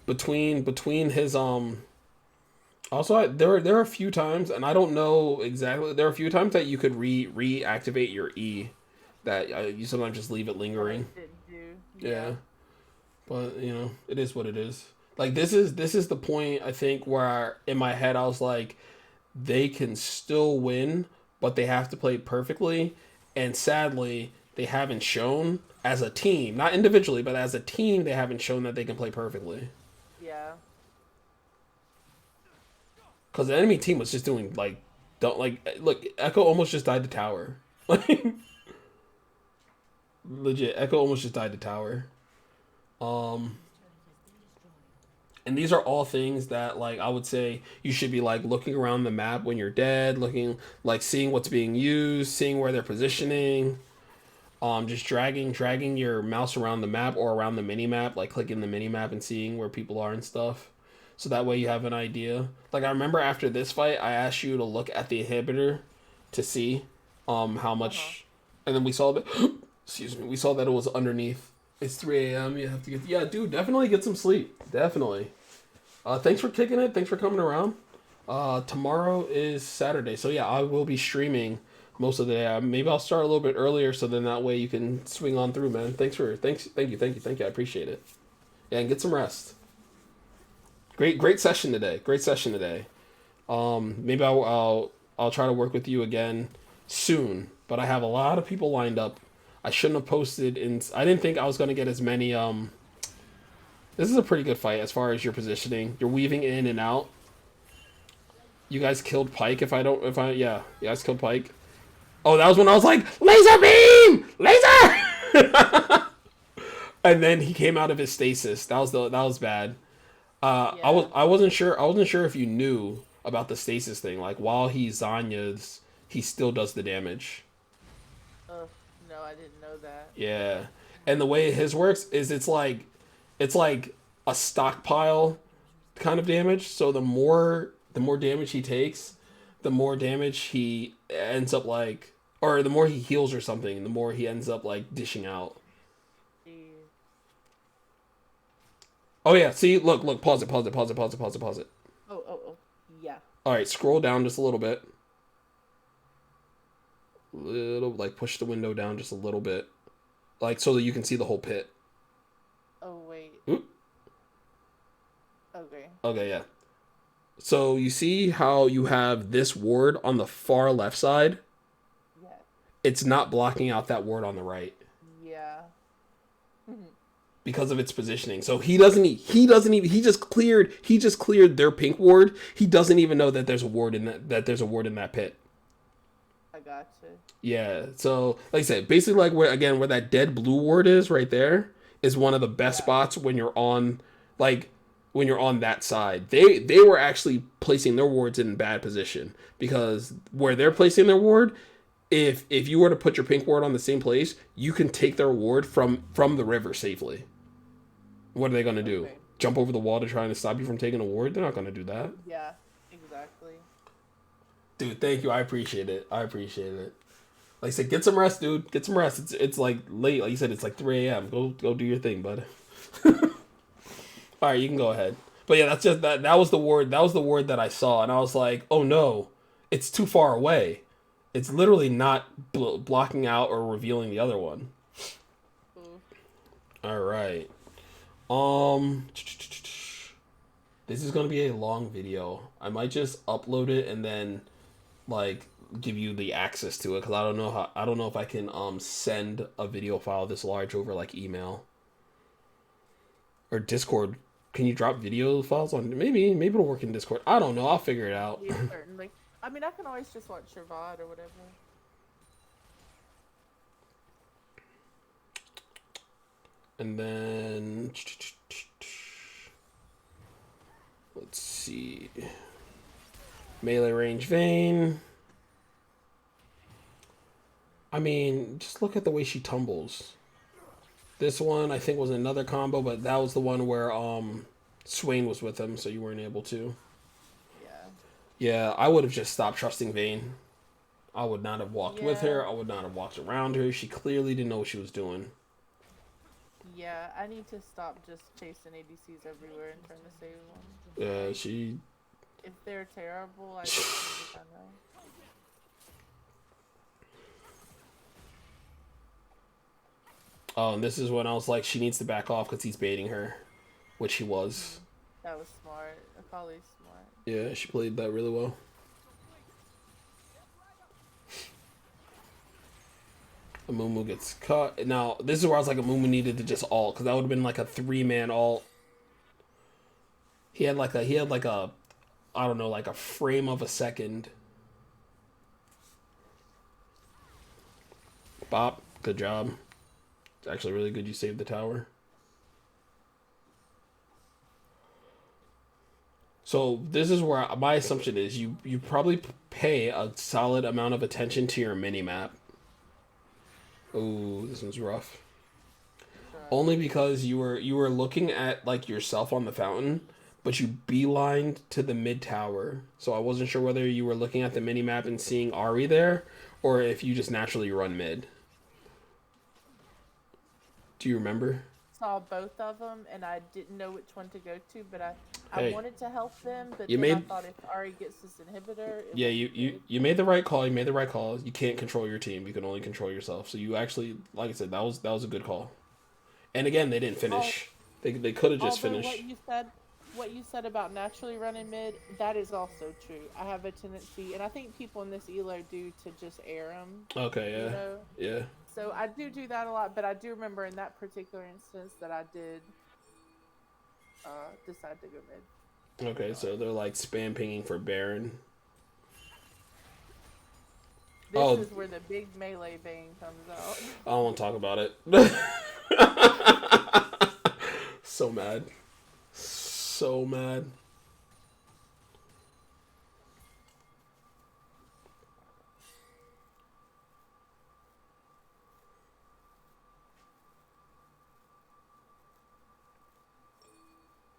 between his Also, there are a few times, and I don't know exactly. There are a few times that you could reactivate your E, that you sometimes just leave it That I lingering. didn't do. Yeah, Yeah. but it is what it is. Like this is the point I think where in my head I was like, they can still win, but they have to play perfectly, and sadly they haven't shown as a team, not individually, but as a team they haven't shown that they can play perfectly. Yeah. Because the enemy team was just doing like, don't like look. Echo almost just died to tower. Like legit, Echo almost just died to tower. Um, and these are all things that like I would say you should be like looking around the map when you're dead, looking like seeing what's being used, seeing where they're positioning. Just dragging your mouse around the map or around the mini map, like clicking the mini map and seeing where people are and stuff. So that way you have an idea. Like I remember after this fight, I asked you to look at the inhibitor to see how Uh huh. much, and then we saw that. Excuse me, we saw that it was underneath. It's 3 a.m. You have to get, yeah, dude. Definitely get some sleep. Definitely. Thanks for kicking it. Thanks for coming around. Tomorrow is Saturday, so yeah, I will be streaming most of the day. Maybe I'll start a little bit earlier, so then that way you can swing on through, man. Thank you. I appreciate it. Yeah, and get some rest. Great session today. Great session today. Maybe I'll try to work with you again soon. But I have a lot of people lined up. I shouldn't have posted in. I didn't think I was gonna get as many. This is a pretty good fight as far as your positioning. You're weaving in and out. You guys killed Pike. Yeah, you guys killed Pike. Oh, that was when I was like, laser beam, laser. And then he came out of his stasis. That was bad. Yeah. I wasn't sure. I wasn't sure if you knew about the stasis thing. Like while he Zanya's, he still does the damage. Ugh. No, I didn't know that. Yeah, and the way his works is it's like a stockpile kind of damage. So the more damage he takes, the more damage he ends up like, or the more he heals or something, the more he ends up like dishing out. Jeez. Oh yeah, see, look, pause it. Oh. Yeah. All right, scroll down just a little bit. Little, like, push the window down just a little bit, like, so that you can see the whole pit. Oh wait. Oop. Okay. Okay, yeah. So you see how you have this ward on the far left side? Yeah. It's not blocking out that ward on the right Yeah. because of its positioning. So he just cleared their pink ward. He doesn't even know that there's a ward in that pit. I gotcha. Yeah. So like I said, basically like where that dead blue ward is right there is one of the best Yeah. spots when you're on like when you're on that side. They were actually placing their wards in bad position because where they're placing their ward, if you were to put your pink ward on the same place, you can take their ward from the river safely. What are they gonna do? Okay. Jump over the wall to try and stop you from taking a ward? They're not gonna do that. Yeah. Exactly. Dude, thank you. I appreciate it. I appreciate it. Like I said, get some rest, dude. Get some rest. It's like late. Like you said, it's like 3 a.m. Go do your thing, bud. All right, you can go ahead. But yeah, that's just that. That was the word. That was the word that I saw, and I was like, oh no, it's too far away. It's literally not blocking out or revealing the other one. Ooh. All right. Um, this is gonna be a long video. I might just upload it and then like give you the access to it because I don't know if I can send a video file this large over like email or Discord. Can you drop video files on? Maybe it'll work in Discord. I don't know. I'll figure it out. Yeah, certainly. I mean, I can always just watch your VOD or whatever. And then let's see. Melee range Vayne. I mean, just look at the way she tumbles. This one I think was another combo, but that was the one where Swain was with him, so you weren't able to. Yeah. Yeah, I would have just stopped trusting Vayne. I would not have walked with Yeah. her. I would not have walked around her. She clearly didn't know what she was doing. Yeah, I need to stop just chasing ADCs everywhere and trying to save them. Yeah, she. If they're terrible, I just need to kind of. Oh, and this is when I was like, she needs to back off because he's baiting her, which he was. That was smart. Akali's smart. Yeah, she played that really well. Amumu gets cut. Now, this is where I was like, Amumu needed to just ult, because that would have been like a 3-man ult. He had like a, I don't know, like a frame of a second. Bop, good job. It's actually really good you saved the tower. So this is where my assumption is you probably pay a solid amount of attention to your mini map. Ooh, this one's rough. Only because you were looking at like yourself on the fountain, but you beelined to the mid tower. So I wasn't sure whether you were looking at the mini map and seeing Ari there, or if you just naturally run mid. Do you remember? Saw both of them, and I didn't know which one to go to, but I Hey. wanted to help them, but You then I made- thought if Ari gets this inhibitor, it Yeah, would you, be you good. you made the right call. You made the right call. You can't control your team. You can only control yourself. So you actually, like I said, that was a good call. And again, they didn't finish. They could have just Although finished. what you said about naturally running mid, that is also true. I have a tendency, and I think people in this elo do, to just air them. Okay, You yeah, know? yeah. So I do that a lot, but I do remember in that particular instance that I did decide to go mid. Okay, so they're like spam pinging for Baron. This Oh. is where the big melee vein comes out. I don't want to talk about it. So mad. So mad.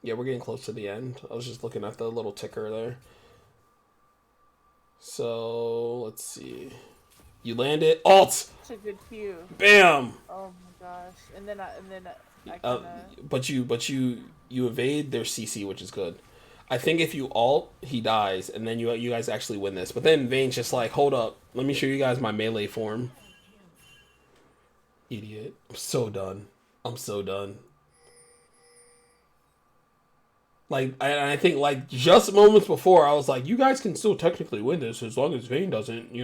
Yeah, we're getting close to the end. I was just looking at the little ticker there. So, let's see. You land it. Alt! Such a good cue. Bam! Oh my gosh! And then I Uh, kind of but you evade their CC, which is good. I think if you ult, he dies, and then you guys actually win this. But then Vayne's just like, hold up, let me show you guys my melee form. Idiot. I'm so done. I'm so done. Like, I think, like, just moments before, I was like, you guys can still technically win this as long as Vayne doesn't,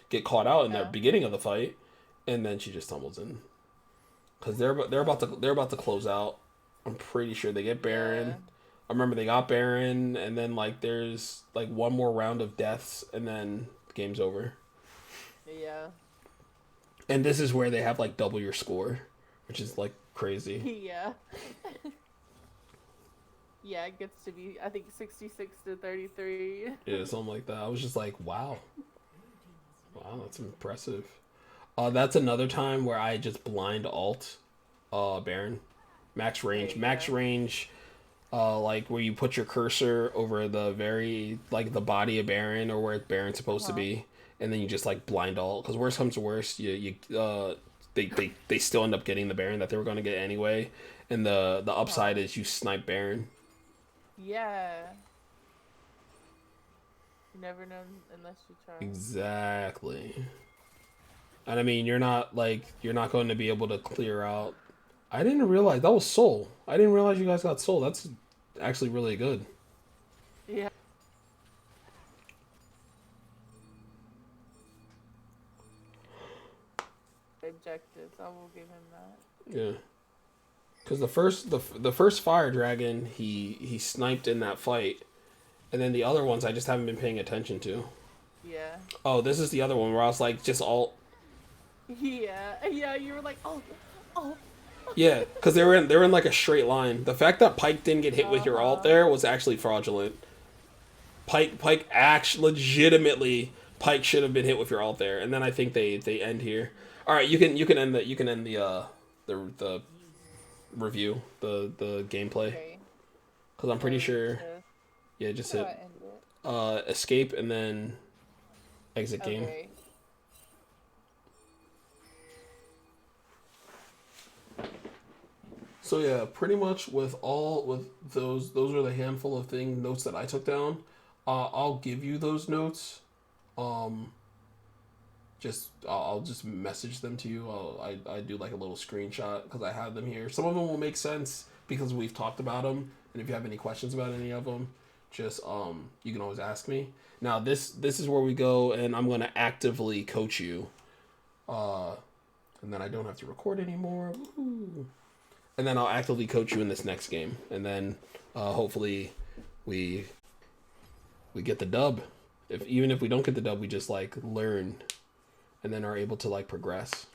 get caught out in the beginning of the fight. And then she just tumbles in. Because they're about to close out. I'm pretty sure they get Baron. Yeah. I remember they got Baron, and then, like, there's, like, one more round of deaths, and then the game's over. Yeah. And this is where they have, like, double your score, which is, like, crazy. Yeah. Yeah, it gets to be, I think, 66-33. Yeah, something like that. I was just like, wow. Wow, that's impressive. That's another time where I just blind alt Baron. Max range. Max range, like, where you put your cursor over the the body of Baron, or where Baron's supposed to be, and then you just, like, blind alt. Because worst comes to worst, they still end up getting the Baron that they were going to get anyway. And the upside is you snipe Baron. Yeah. You never know unless you try. Exactly. And I mean, you're not going to be able to clear out. I didn't realize that was Soul. I didn't realize you guys got Soul. That's actually really good. Yeah. Objectives. I will give him that. Yeah. Because the first Fire Dragon he sniped in that fight, and then the other ones I just haven't been paying attention to. Yeah. Oh, this is the other one where I was like just all. Yeah. Yeah. You were like, oh. Yeah, because they were in like a straight line. The fact that Pyke didn't get hit with your ult there was actually fraudulent. Pyke actually legitimately Pyke should have been hit with your ult there, and then I think they end here. All right, you can end the review, the gameplay, because I'm pretty sure. Yeah, just hit escape and then exit game. So yeah, pretty much with those are the handful of notes that I took down. I'll give you those notes. I'll just message them to you. I do like a little screenshot because I have them here. Some of them will make sense because we've talked about them, and if you have any questions about any of them, just you can always ask me. Now this is where we go, and I'm gonna actively coach you, and then I don't have to record anymore. Woo-hoo. And then I'll actively coach you in this next game, and then hopefully we get the dub. Even if we don't get the dub, we just like learn, and then are able to like progress.